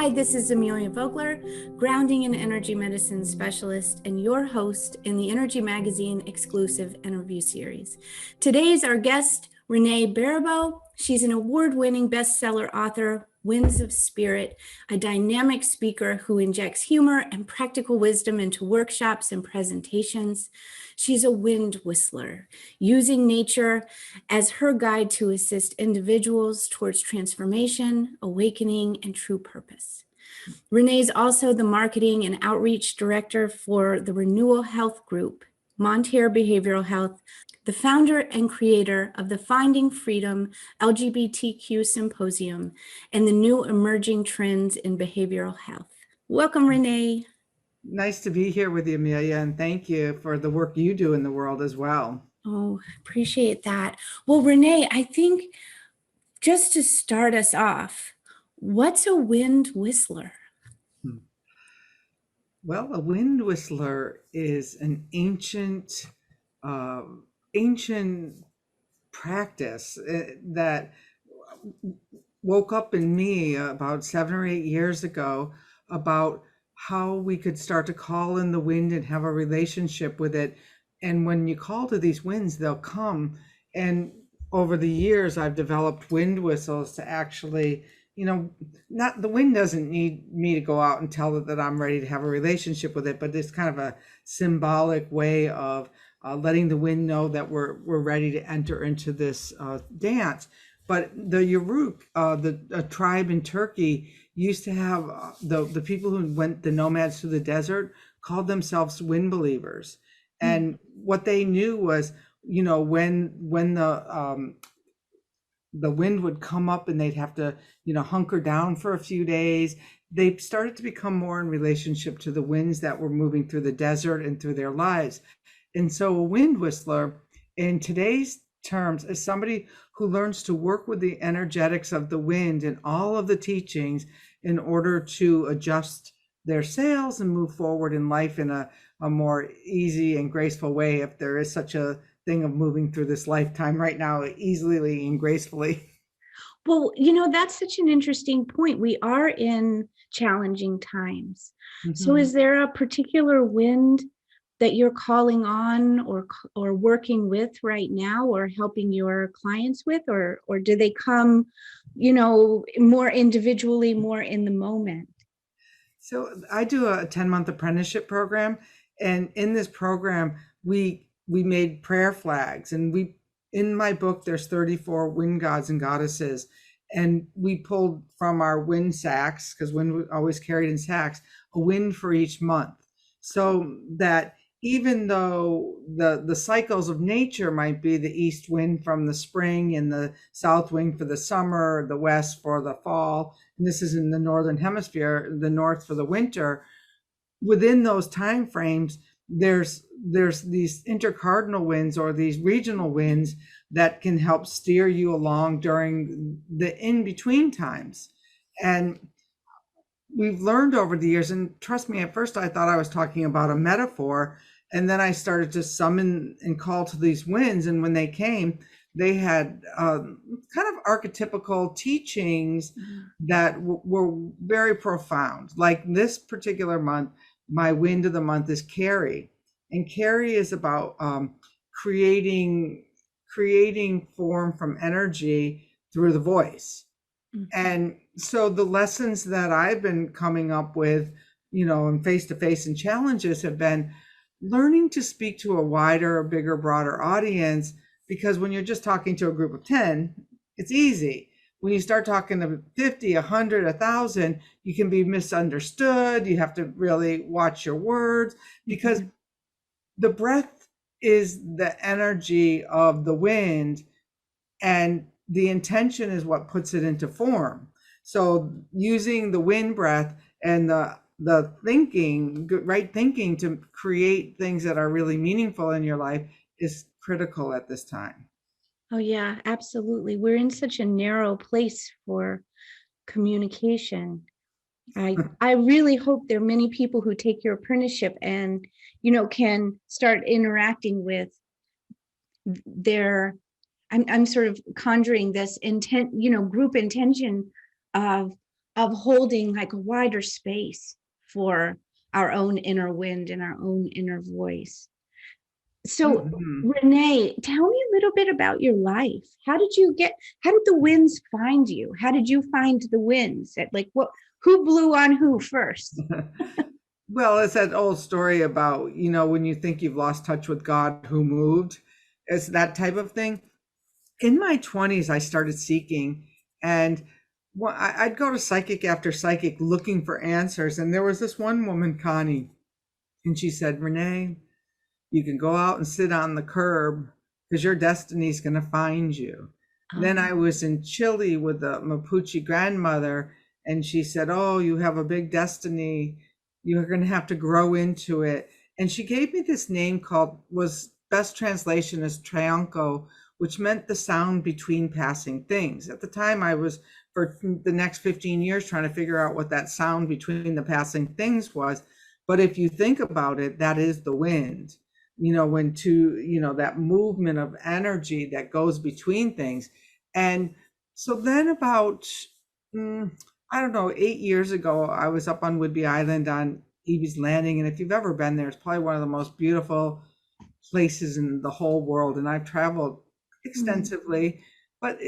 Hi, this is Amelia Vogler, grounding and energy medicine specialist and your host in the Energy Magazine exclusive interview series. Today's our guest, Renee Baribeau. She's an award-winning bestseller author, Winds of Spirit, a dynamic speaker who injects humor and practical wisdom into workshops and presentations. She's a wind whistler, using nature as her guide to assist individuals towards transformation, awakening, and true purpose. Renee is also the marketing and outreach director for the Renewal Health Group, Montare Behavioral Health, the founder and creator of the Finding Freedom LGBTQ Symposium, and the new emerging trends in behavioral health. Welcome, Renee. Nice to be here with you, Amelia, and thank you for the work you do in the world as well. Oh, appreciate that. Well, Renee, I think just to start us off, what's a wind whistler? Well, a wind whistler is an uh, ancient practice that woke up in me about 7 or 8 years ago about how we could start to call in the wind and have a relationship with it. And when you call to these winds, they'll come. And over the years, I've developed wind whistles to actually, not the wind doesn't need me to go out and tell it that I'm ready to have a relationship with it, but it's kind of a symbolic way of letting the wind know that we're ready to enter into this dance. But the Yuruk, a tribe in Turkey, used to have the people who went, the nomads to the desert, called themselves wind believers. And what they knew was, when the wind would come up and they'd have to, hunker down for a few days, they started to become more in relationship to the winds that were moving through the desert and through their lives. And so a wind whistler in today's terms is somebody who learns to work with the energetics of the wind and all of the teachings in order to adjust their sails and move forward in life in a more easy and graceful way, if there is such a thing of moving through this lifetime right now easily and gracefully. Well, that's such an interesting point. We are in challenging times. So Mhm. is there a particular wind that you're calling on or working with right now or helping your clients with, or do they come, more individually, more in the moment? So I do a 10-month apprenticeship program, and in this program, we made prayer flags, and we in my book there's 34 wind gods and goddesses, and we pulled from our wind sacks, because wind was always carried in sacks, a wind for each month, so that even though the cycles of nature might be the east wind from the spring and the south wind for the summer, the west for the fall, and this is in the northern hemisphere, the north for the winter, within those time frames there's these intercardinal winds or these regional winds that can help steer you along during the in between times. And we've learned over the years, and trust me, at first I thought I was talking about a metaphor, and then I started to summon and call to these winds, and when they came, they had kind of archetypical teachings that were very profound. Like this particular month, my wind of the month is Carrie, and Carrie is about creating form from energy through the voice. And so the lessons that I've been coming up with, in face to face and challenges have been learning to speak to a wider, bigger, broader audience. Because when you're just talking to a group of 10, it's easy. When you start talking to 50, 100, 1,000, you can be misunderstood. You have to really watch your words, because the breath is the energy of the wind, and the intention is what puts it into form. So using the wind breath and the thinking, right thinking, to create things that are really meaningful in your life is critical at this time. Oh yeah, absolutely. We're in such a narrow place for communication. I really hope there are many people who take your apprenticeship and, can start interacting with their, I'm sort of conjuring this intent, group intention of of holding like a wider space for our own inner wind and our own inner voice. So, Mhm. Renee, tell me a little bit about your life. How did the winds find you? How did you find the winds? Like who blew on who first? Well, it's that old story about, when you think you've lost touch with God, who moved? It's that type of thing. In my 20s, I started seeking, and I'd go to psychic after psychic looking for answers. And there was this one woman, Connie, and she said, Renee, you can go out and sit on the curb because your destiny's going to find you. Then I was in Chile with a Mapuche grandmother, and she said, oh, you have a big destiny. You're going to have to grow into it. And she gave me this name was best translation as Triunco, which meant the sound between passing things. At the time, I was, for the next 15 years, trying to figure out what that sound between the passing things was. But if you think about it, that is the wind, that movement of energy that goes between things. And so then about, I don't know, 8 years ago, I was up on Whidbey Island on Evie's Landing. And if you've ever been there, it's probably one of the most beautiful places in the whole world. And I've traveled extensively, but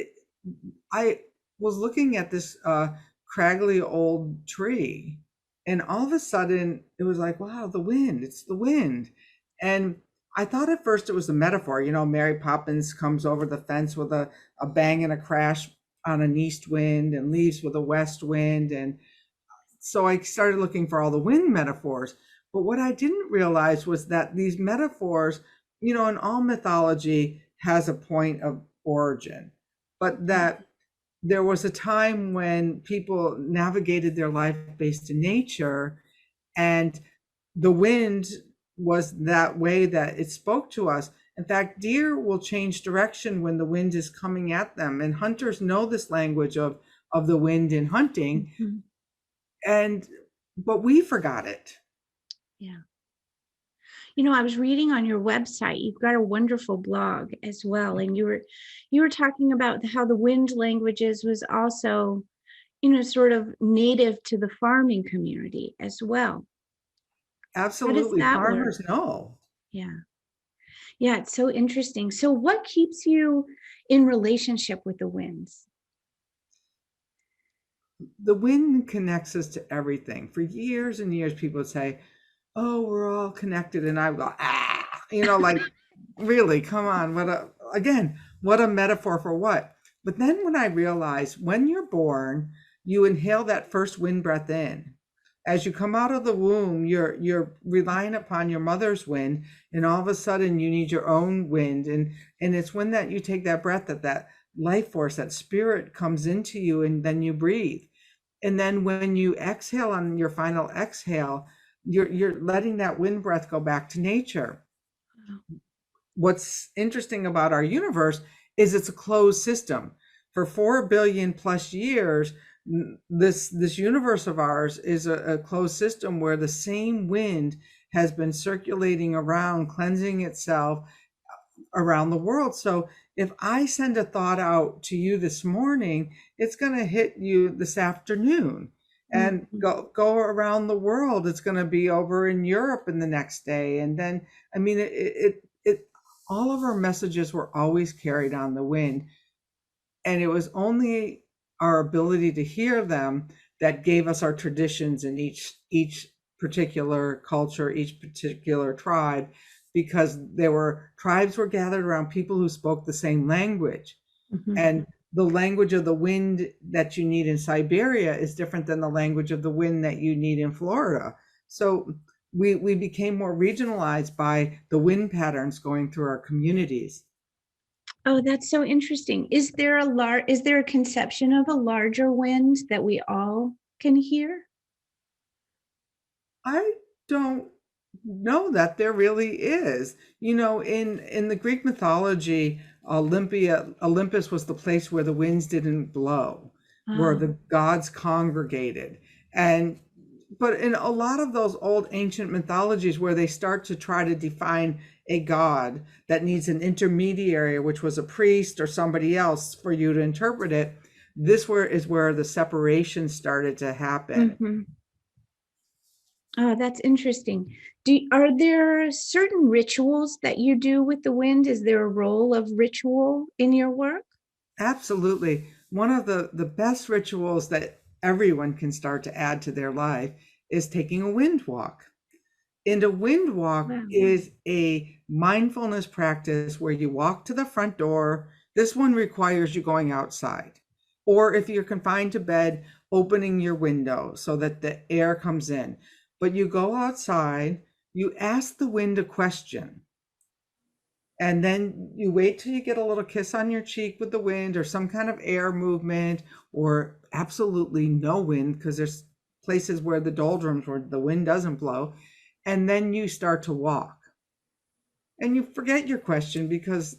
I was looking at this craggly old tree, and all of a sudden it was like, wow, the wind, it's the wind. And I thought at first it was a metaphor. Mary Poppins comes over the fence with a bang and a crash on an east wind and leaves with a west wind. And so I started looking for all the wind metaphors. But what I didn't realize was that these metaphors, in all mythology has a point of origin, but that there was a time when people navigated their life based in nature, and the wind was that way that it spoke to us. In fact, deer will change direction when the wind is coming at them, and hunters know this language of the wind in hunting. But we forgot it. Yeah. I was reading on your website, you've got a wonderful blog as well. And you were talking about how the wind languages was also, sort of native to the farming community as well. Absolutely. How does that Farmers work? know. Yeah. Yeah, it's so interesting. So what keeps you in relationship with the winds? The wind connects us to everything. For years and years, people would say, oh, we're all connected. And I would go, like, really, come on. What a metaphor for what? But then when I realized when you're born, you inhale that first wind breath in. As you come out of the womb, you're relying upon your mother's wind, and all of a sudden you need your own wind. And it's when that you take that breath that life force, that spirit comes into you, and then you breathe. And then when you exhale on your final exhale, you're letting that wind breath go back to nature. What's interesting about our universe is it's a closed system. For 4 billion plus years, this universe of ours is a closed system where the same wind has been circulating around, cleansing itself around the world. So if I send a thought out to you this morning, it's going to hit you this afternoon and go around the world. It's going to be over in Europe in the next day. And then, I mean, all of our messages were always carried on the wind. And it was only our ability to hear them that gave us our traditions in each particular culture, each particular tribe, because tribes were gathered around people who spoke the same language. And the language of the wind that you need in Siberia is different than the language of the wind that you need in Florida. So we became more regionalized by the wind patterns going through our communities. Oh, that's so interesting. Is there a conception of a larger wind that we all can hear? I don't know that there really is. In the Greek mythology, Olympus was the place where the winds didn't blow, where the gods congregated. But in a lot of those old ancient mythologies where they start to try to define a god that needs an intermediary, which was a priest or somebody else for you to interpret it, this is where the separation started to happen. Mm-hmm. Oh, that's interesting. Are there certain rituals that you do with the wind? Is there a role of ritual in your work? Absolutely. One of the best rituals that everyone can start to add to their life is taking a wind walk. And a wind walk Wow. is a mindfulness practice where you walk to the front door. This one requires you going outside. Or if you're confined to bed, opening your window so that the air comes in. But you go outside, you ask the wind a question, and then you wait till you get a little kiss on your cheek with the wind or some kind of air movement, or absolutely no wind because there's places where the doldrums where the wind doesn't blow, and then you start to walk and you forget your question because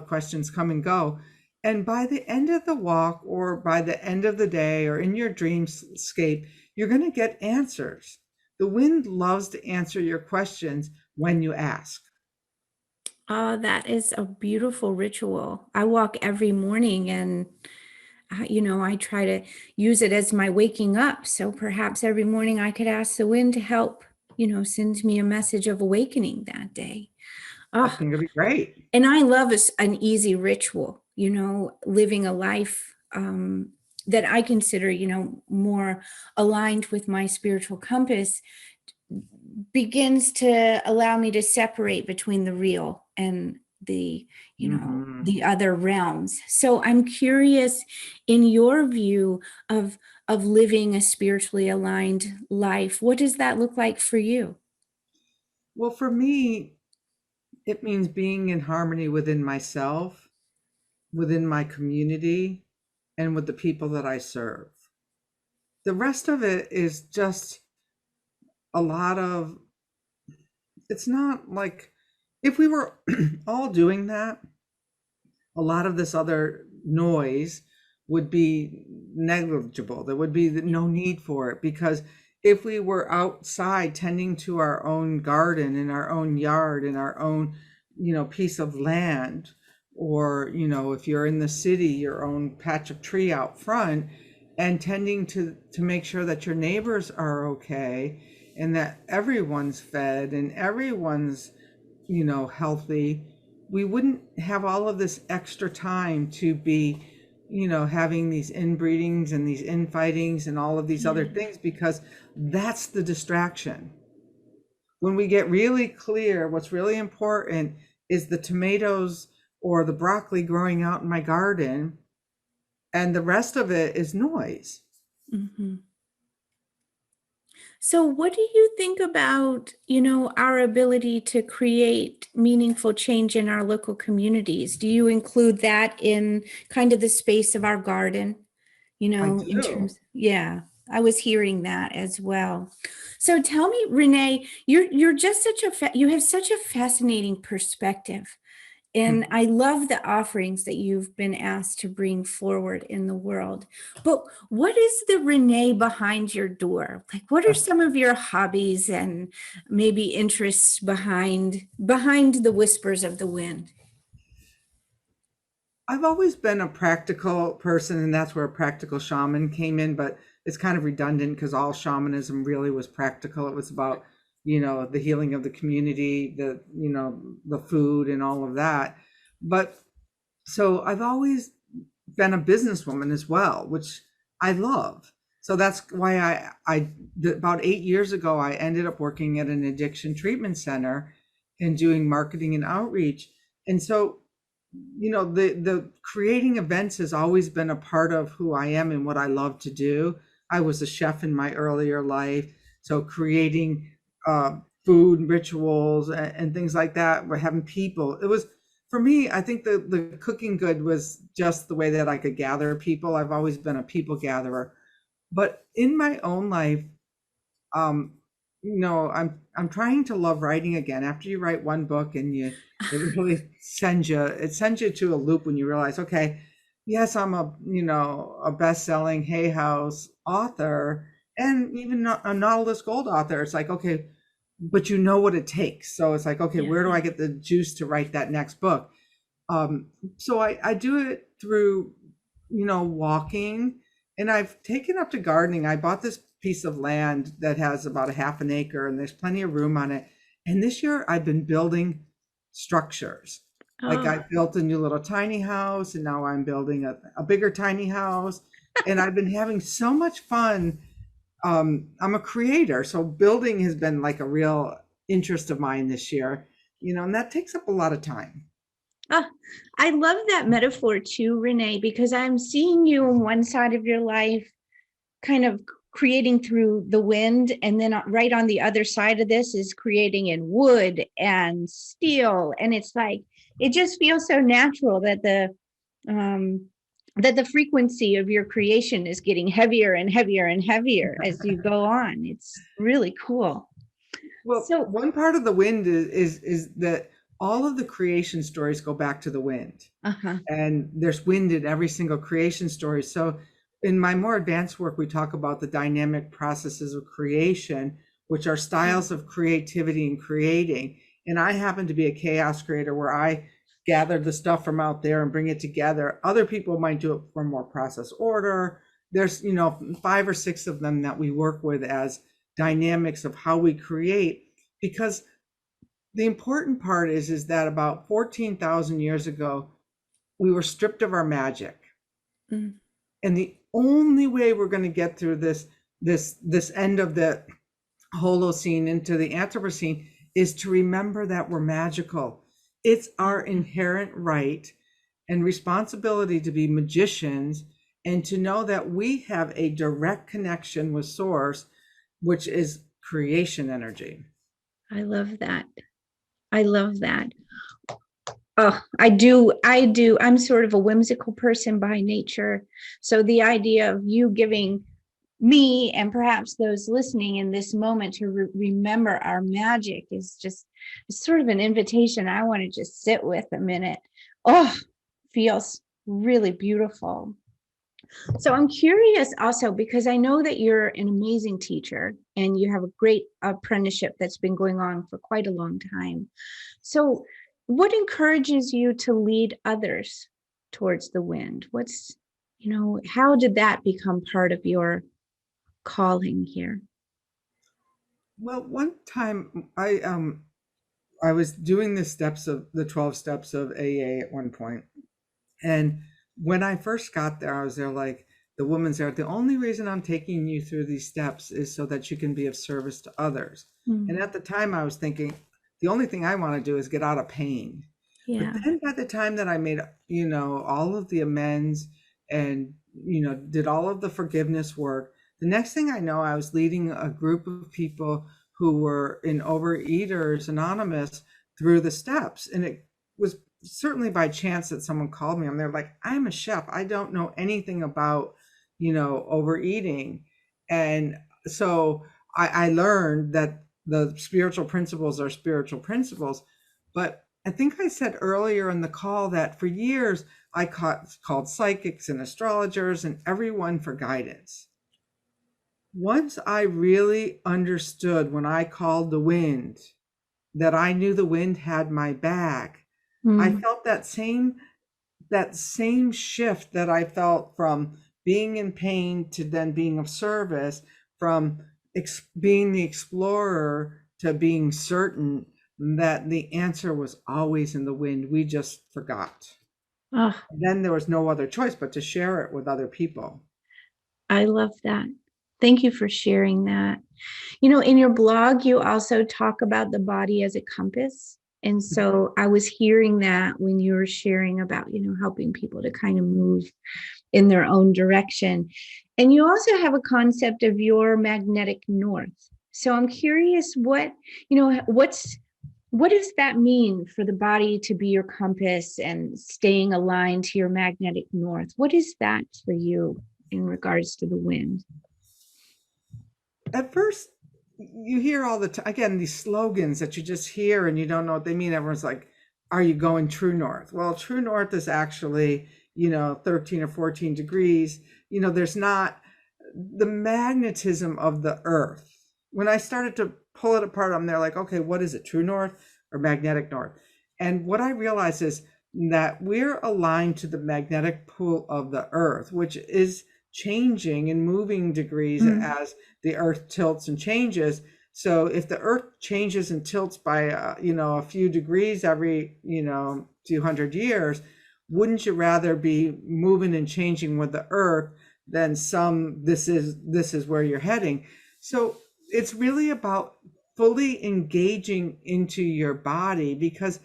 questions come and go. And by the end of the walk or by the end of the day or in your dreamscape, you're going to get answers. The wind loves to answer your questions when you ask. Oh, that is a beautiful ritual. I walk every morning and I try to use it as my waking up. So perhaps every morning I could ask the wind to help, send me a message of awakening that day. I Oh, think it'd be great. and I love an easy ritual, living a life that I consider, more aligned with my spiritual compass begins to allow me to separate between the real and Mhm. the other realms. So I'm curious, in your view of living a spiritually aligned life, what does that look like for you? Well, for me, it means being in harmony within myself, within my community, and with the people that I serve. The rest of it is just a lot of, it's not like if we were all doing that, a lot of this other noise would be negligible. There would be no need for it because if we were outside tending to our own garden in our own yard in our own, piece of land, or, if you're in the city, your own patch of tree out front, and tending to make sure that your neighbors are okay and that everyone's fed and everyone's healthy, we wouldn't have all of this extra time to be, having these inbreedings and these infightings and all of these other Yeah. things because that's the distraction. When we get really clear, what's really important is the tomatoes or the broccoli growing out in my garden, and the rest of it is noise. Mhm. So, what do you think about, our ability to create meaningful change in our local communities? Do you include that in kind of the space of our garden? I In do. terms, yeah, I was hearing that as well. So tell me, Renee, you're just you have such a fascinating perspective. And I love the offerings that you've been asked to bring forward in the world. But what is the Renee behind your door? Like, what are some of your hobbies and maybe interests behind the whispers of the wind? I've always been a practical person, and that's where a practical shaman came in, but it's kind of redundant because all shamanism really was practical. It was about, the healing of the community, the food and all of that. But so I've always been a businesswoman as well, which I love. So that's why about 8 years ago, I ended up working at an addiction treatment center and doing marketing and outreach. And so, the creating events has always been a part of who I am and what I love to do. I was a chef in my earlier life, so creating uh, food rituals and things like that. We're having people. It was for me. I think the cooking good was just the way that I could gather people. I've always been a people gatherer, but in my own life, um I'm trying to love writing again. After you write one book and it really sends you to a loop when you realize, okay, yes, I'm a best-selling Hay House author and even a Nautilus Gold author. It's like, okay, but you know what it takes. So it's like, okay, Yeah. where do I get the juice to write that next book? So I do it through walking, and I've taken up to gardening. I bought this piece of land that has about a half an acre, and there's plenty of room on it. And this year I've been building structures. Like Oh, I built a new little tiny house, and now I'm building a bigger tiny house. And I've been having so much fun. I'm a creator, so building has been like a real interest of mine this year, and that takes up a lot of time. ah, I love that metaphor too, Renee, because I'm seeing you on one side of your life kind of creating through the wind, and then right on the other side of this is creating in wood and steel, and it's like it just feels so natural um that the frequency of your creation is getting heavier and heavier and heavier as you go on. It's really cool. Well, So one part of the wind is that all of the creation stories go back to the wind, uh-huh. and there's wind in every single creation story. So in my more advanced work, we talk about the dynamic processes of creation, which are styles of creativity and creating. And I happen to be a chaos creator where I gather the stuff from out there and bring it together. Other people might do it for more process order. There's, 5 or 6 of them that we work with as dynamics of how we create, because the important part is that about 14,000 years ago we were stripped of our magic, Mm. and the only way we're going to get through this end of the Holocene into the Anthropocene is to remember that we're magical. It's our inherent right and responsibility to be magicians, and to know that we have a direct connection with source, which is creation energy. I love that. I love that. Oh, I do. I'm sort of a whimsical person by nature. So the idea of you giving me and perhaps those listening in this moment to remember our magic is just sort of an invitation I want to just sit with a minute. Oh, feels really beautiful. So I'm curious also because I know that you're an amazing teacher and you have a great apprenticeship that's been going on for quite a long time. So, what encourages you to lead others towards the wind? How did that become part of your calling here? Well, one time I was doing the 12 steps of AA at one point. And when I first got there, I was there like, the woman's there. The only reason I'm taking you through these steps is so that you can be of service to others. And Mm, at the time, I was thinking, the only thing I want to do is get out of pain. But yeah. then by the time that I made, all of the amends and, did all of the forgiveness work, the next thing I know, I was leading a group of people who were in Overeaters Anonymous through the steps. And it was certainly by chance that someone called me. I'm there like, I'm a chef. I don't know anything about, overeating. And so I learned that the spiritual principles are spiritual principles. But I think I said earlier in the call that for years called psychics and astrologers and everyone for guidance. Once I really understood when I called the wind that I knew the wind had my back, I Mm, felt that same shift that I felt from being in pain to then being of service, from being the explorer to being certain that the answer was always in the wind. We just forgot. oh, And then there was no other choice but to share it with other people. I love that. Thank you for sharing that. In your blog, you also talk about the body as a compass. And so I was hearing that when you were sharing about, helping people to kind of move in their own direction. And you also have a concept of your magnetic north. So I'm curious what does that mean for the body to be your compass and staying aligned to your magnetic north? What is that for you in regards to the wind? At first, you hear all the time, again, these slogans that you just hear and you don't know what they mean. Everyone's like, are you going true north? Well, true north is actually, 13 or 14 degrees. There's not the magnetism of the earth. When I started to pull it apart, I'm there like, okay, what is it? True north or magnetic north? And what I realized is that we're aligned to the magnetic pull of the earth, which is changing and moving degrees as the earth tilts and changes. So if the earth changes and tilts by a few degrees every few hundred years, wouldn't you rather be moving and changing with the earth than this is where you're heading? So it's really about fully engaging into your body, because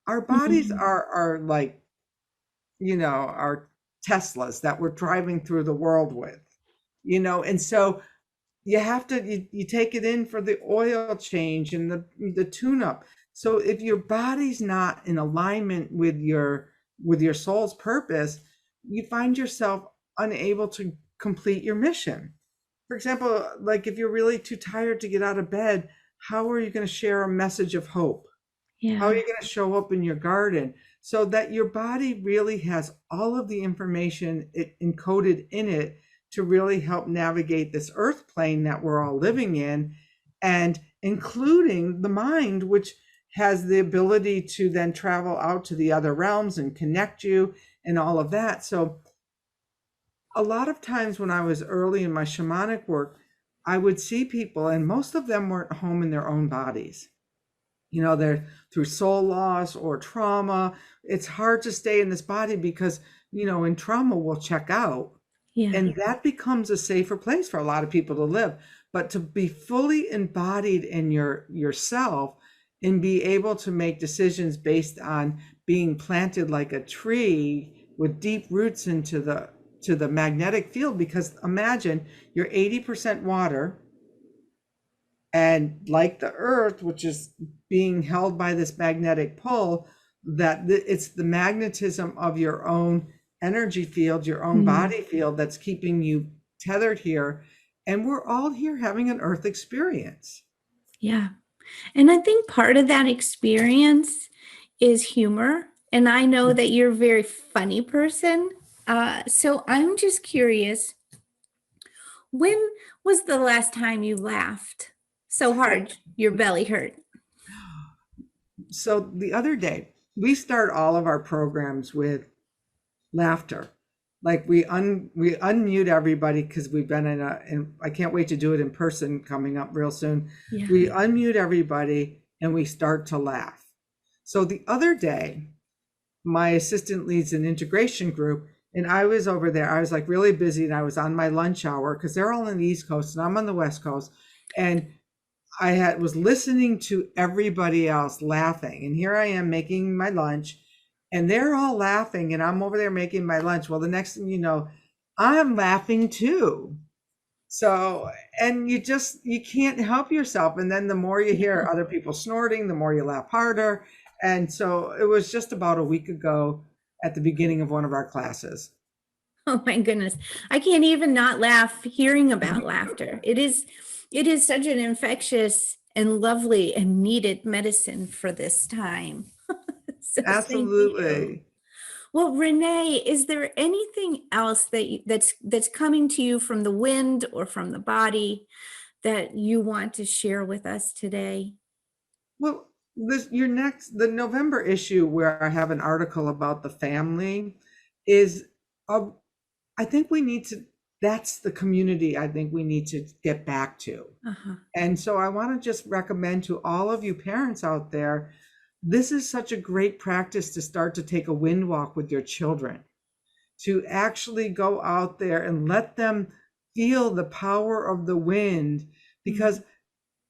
our bodies are like our Teslas that we're driving through the world with, and so you have to you take it in for the oil change and the tune up. So if your body's not in alignment with your soul's purpose, you find yourself unable to complete your mission. For example, like if you're really too tired to get out of bed, how are you going to share a message of hope? How are you going to show up in your garden? So that your body really has all of the information encoded in it to really help navigate this earth plane that we're all living in, and including the mind, which has the ability to then travel out to the other realms and connect you and all of that. So a lot of times when I was early in my shamanic work, I would see people, and most of them weren't home in their own bodies. They're through soul loss or trauma. It's hard to stay in this body because, in trauma, we'll check out. And that becomes a safer place for a lot of people to live. But to be fully embodied in yourself and be able to make decisions based on being planted like a tree with deep roots into the magnetic field, because imagine you're 80% water, and like the earth, which is being held by this magnetic pull, that it's the magnetism of your own energy field, your own body field, that's keeping you tethered here. And we're all here having an earth experience. Yeah. And I think part of that experience is humor. And I know that you're a very funny person. So I'm just curious, when was the last time you laughed so hard your belly hurt? So the other day, we start all of our programs with laughter. Like we unmute everybody, because we've been and I can't wait to do it in person coming up real soon. We unmute everybody and we start to laugh. So the other day, my assistant leads an integration group, and I was over there. I was like really busy, and I was on my lunch hour because they're all on the East Coast and I'm on the West Coast. And I was listening to everybody else laughing. And here I am making my lunch, and they're all laughing, and I'm over there making my lunch. Well, the next thing you know, I'm laughing too. So, and you can't help yourself. And then the more you hear other people snorting, the more you laugh harder. And so it was just about a week ago at the beginning of one of our classes. Oh my goodness. I can't even not laugh hearing about laughter. It is such an infectious and lovely and needed medicine for this time. So Absolutely. Well, Renee, is there anything else that's coming to you from the wind or from the body that you want to share with us today? Well, the November issue, where I have an article about the family, is I think that's the community I think we need to get back to. And so I want to just recommend to all of you parents out there, this is such a great practice to start to take a wind walk with your children, to actually go out there and let them feel the power of the wind, because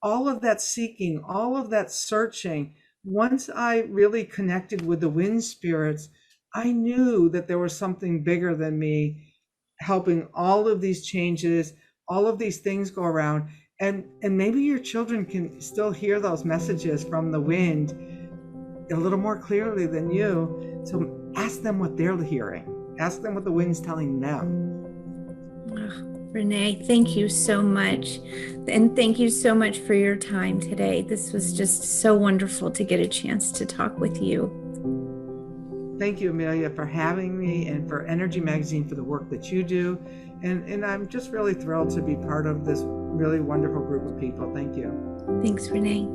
all of that seeking, all of that searching, once I really connected with the wind spirits, I knew that there was something bigger than me helping all of these changes, all of these things go around. And maybe your children can still hear those messages from the wind a little more clearly than you. So ask them what they're hearing. Ask them what the wind's telling them. Renee, thank you so much. And thank you so much for your time today. This was just so wonderful to get a chance to talk with you. Thank you, Amelia, for having me, and for Energy Magazine for the work that you do. And I'm just really thrilled to be part of this really wonderful group of people. Thank you. Thanks, Renee.